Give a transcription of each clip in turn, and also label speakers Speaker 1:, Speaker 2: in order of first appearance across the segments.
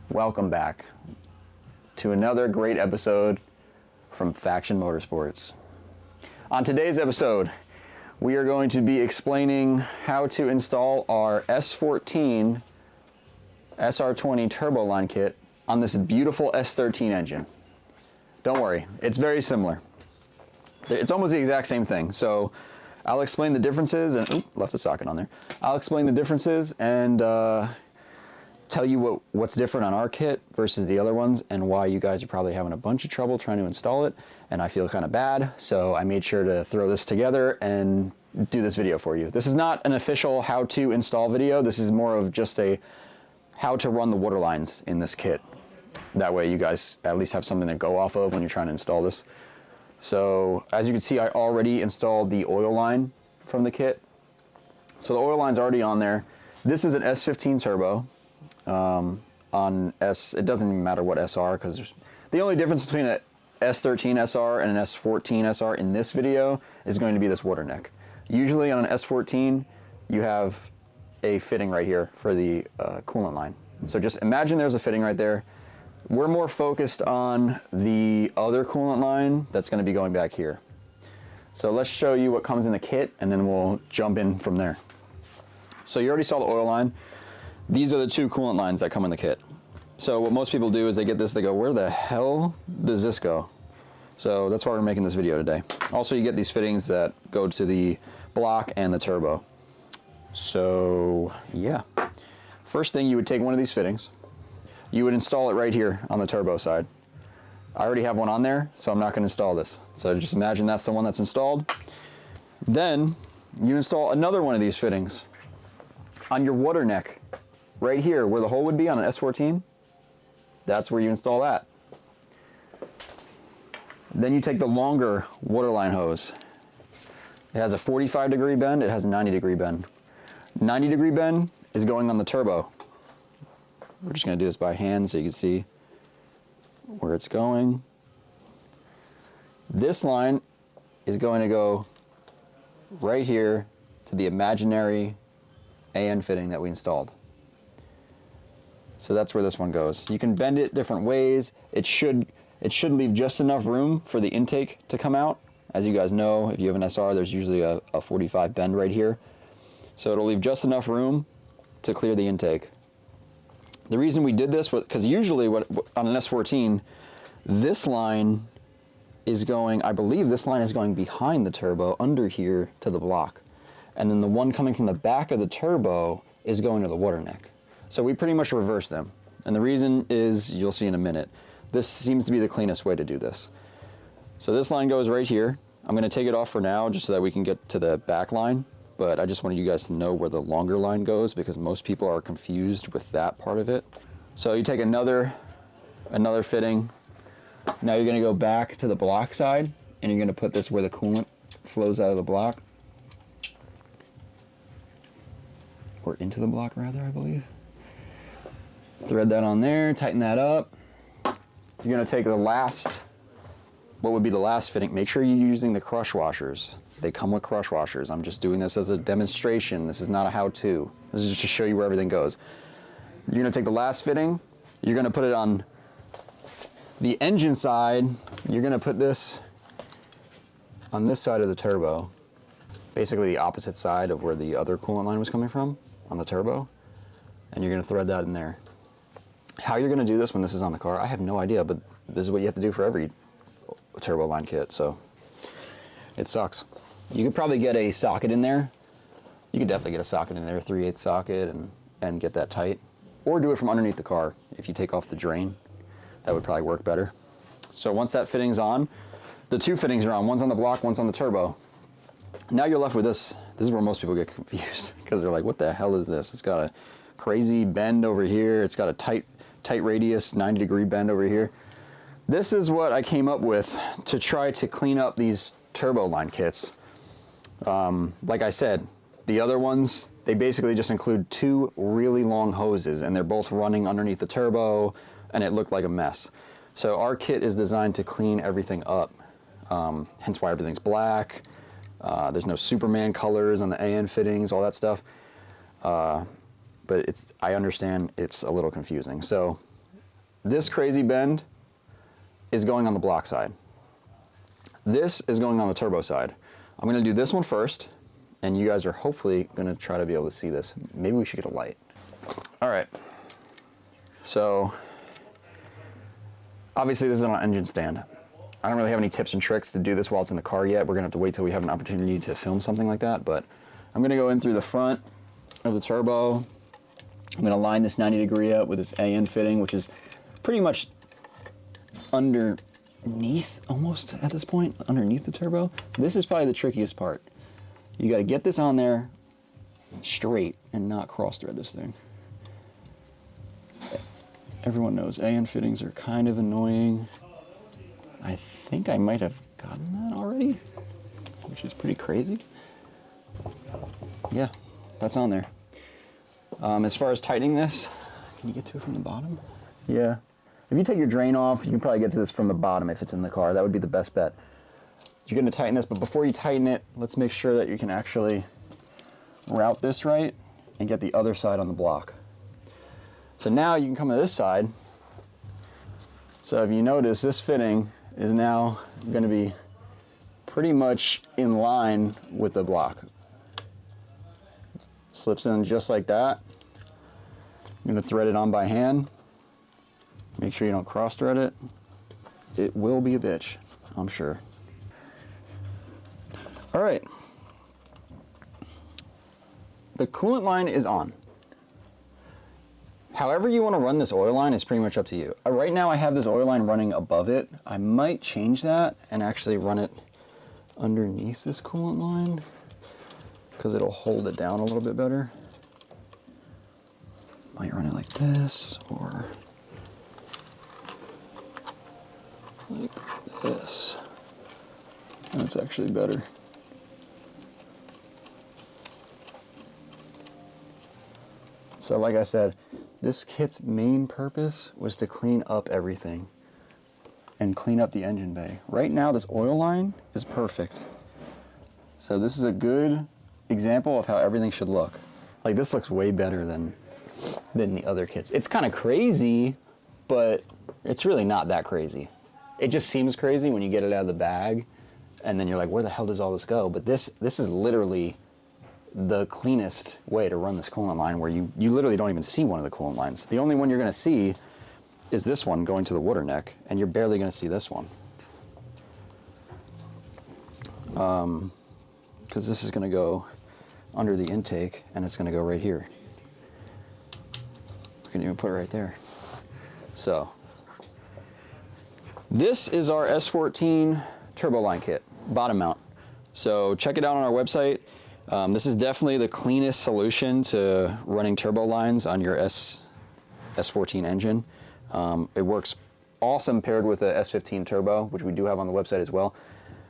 Speaker 1: Welcome back to another great episode from Faction Motorsports. On today's episode, we are going to be explaining how to install our S14 SR20 turbo line kit on this beautiful S13 engine. Don't worry, it's very similar. It's almost the exact same thing. So I'll explain the differences and left the socket on there. I'll explain the differences and tell you what's different on our kit versus the other ones and why you guys are probably having a bunch of trouble trying to install it, and I feel kind of bad, so I made sure to throw this together and do this video for you. This is not an official how to install video. This is more of just a how to run the water lines in this kit. That way you guys at least have something to go off of when you're trying to install this. So as you can see, I already installed the oil line from the kit. So the oil line's already on there. This is an S15 turbo. On it doesn't even matter what SR, because the only difference between an S13 SR and an S14 SR in this video is going to be this water neck. Usually on an S14 you have a fitting right here for the coolant line. So just imagine there's a fitting right there. We're more focused on the other coolant line that's going to be going back here. So let's show you what comes in the kit and then we'll jump in from there. So you already saw the oil line. These are the two coolant lines that come in the kit. So what most people do is they get this, they go, where the hell does this go? So that's why we're making this video today. Also, you get these fittings that go to the block and the turbo. So yeah, first thing, you would take one of these fittings, you would install it right here on the turbo side. I already have one on there, so I'm not going to install this. So just imagine that's the one that's installed. Then you install another one of these fittings on your water neck. Right here, where the hole would be on an S14, that's where you install that. Then you take the longer waterline hose. It has a 45-degree bend, it has a 90-degree bend. 90-degree bend is going on the turbo. We're just going to do this by hand so you can see where it's going. This line is going to go right here to the imaginary AN fitting that we installed. So that's where this one goes. You can bend it different ways. It should leave just enough room for the intake to come out. As you guys know, if you have an SR, there's usually a 45 bend right here. So it'll leave just enough room to clear the intake. The reason we did this was because usually on an S14, this line is going, I believe this line is going behind the turbo under here to the block. And then the one coming from the back of the turbo is going to the water neck. So we pretty much reverse them. And the reason is, you'll see in a minute, this seems to be the cleanest way to do this. So this line goes right here. I'm going to take it off for now just so that we can get to the back line. But I just wanted you guys to know where the longer line goes because most people are confused with that part of it. So you take another fitting. Now you're going to go back to the block side and you're going to put this where the coolant flows out of the block. Or into the block rather, I believe. Thread that on there, tighten that up. You're going to take the last, what would be the last fitting. Make sure you're using the crush washers. They come with crush washers. I'm just doing this as a demonstration. This is not a how-to. This is just to show you where everything goes. You're going to take the last fitting. You're going to put it on the engine side. You're going to put this on this side of the turbo. Basically the opposite side of where the other coolant line was coming from on the turbo. And you're going to thread that in there. How you're going to do this when this is on the car, I have no idea, but this is what you have to do for every turbo line kit, so it sucks. You could probably get a socket in there. You could definitely get a socket in there, a 3/8 socket, and get that tight. Or do it from underneath the car. If you take off the drain, that would probably work better. So once that fitting's on, the two fittings are on. One's on the block, one's on the turbo. Now you're left with this. This is where most people get confused because they're like, what the hell is this? It's got a crazy bend over here. It's got a tight radius, 90-degree bend over here. This is what I came up with to try to clean up these turbo line kits. Like I said, the other ones, they basically just include two really long hoses and they're both running underneath the turbo and it looked like a mess. So our kit is designed to clean everything up, hence why everything's black. There's no Superman colors on the AN fittings, all that stuff. But I understand it's a little confusing. So this crazy bend is going on the block side. This is going on the turbo side. I'm gonna do this one first, and you guys are hopefully gonna try to be able to see this. Maybe we should get a light. All right, so obviously this is on an engine stand. I don't really have any tips and tricks to do this while it's in the car yet. We're gonna have to wait till we have an opportunity to film something like that, but I'm gonna go in through the front of the turbo. I'm gonna line this 90-degree up with this AN fitting, which is pretty much underneath, almost at this point, underneath the turbo. This is probably the trickiest part. You gotta get this on there straight and not cross thread this thing. Everyone knows AN fittings are kind of annoying. I think I might have gotten that already, which is pretty crazy. Yeah, that's on there. As far as tightening this, can you get to it from the bottom? Yeah. If you take your drain off, you can probably get to this from the bottom if it's in the car. That would be the best bet. You're gonna tighten this, but before you tighten it, let's make sure that you can actually route this right and get the other side on the block. So now you can come to this side. So if you notice, this fitting is now gonna be pretty much in line with the block. Slips in just like that. I'm gonna thread it on by hand. Make sure you don't cross thread it. It will be a bitch, I'm sure. All right. The coolant line is on. However you want to run this oil line is pretty much up to you. Right now I have this oil line running above it. I might change that and actually run it underneath this coolant line because it'll hold it down a little bit better. Might run it like this or like this. That's actually better. So like I said, this kit's main purpose was to clean up everything and clean up the engine bay. Right now, this oil line is perfect. So this is a good example of how everything should look. Like this looks way better than the other kits. It's kind of crazy, but it's really not that crazy. It just seems crazy when you get it out of the bag and then you're like, where the hell does all this go? But this is literally the cleanest way to run this coolant line where you literally don't even see one of the coolant lines. The only one you're gonna see is this one going to the water neck, and you're barely gonna see this one. Because this is gonna go under the intake and it's gonna go right here. We can even put it right there. So, this is our S14 turbo line kit, bottom mount. So check it out on our website. This is definitely the cleanest solution to running turbo lines on your S14 engine. It works awesome paired with a S15 turbo, which we do have on the website as well.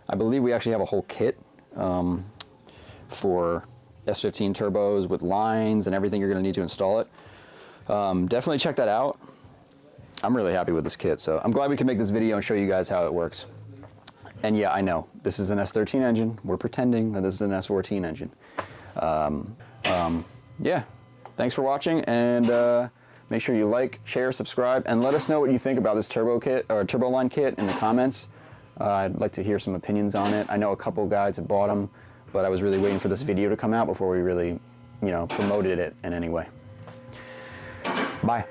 Speaker 1: I believe we actually have a whole kit for S15 turbos with lines and everything you're going to need to install it. Definitely check that out. I'm really happy with this kit, so I'm glad we can make this video and show you guys how it works. And yeah, I know, this is an S13 engine. We're pretending that this is an S14 engine. Yeah, thanks for watching, and make sure you like, share, subscribe, and let us know what you think about this turbo kit, or turbo line kit, in the comments. I'd like to hear some opinions on it. I know a couple guys have bought them, but I was really waiting for this video to come out before we really, promoted it in any way. Bye.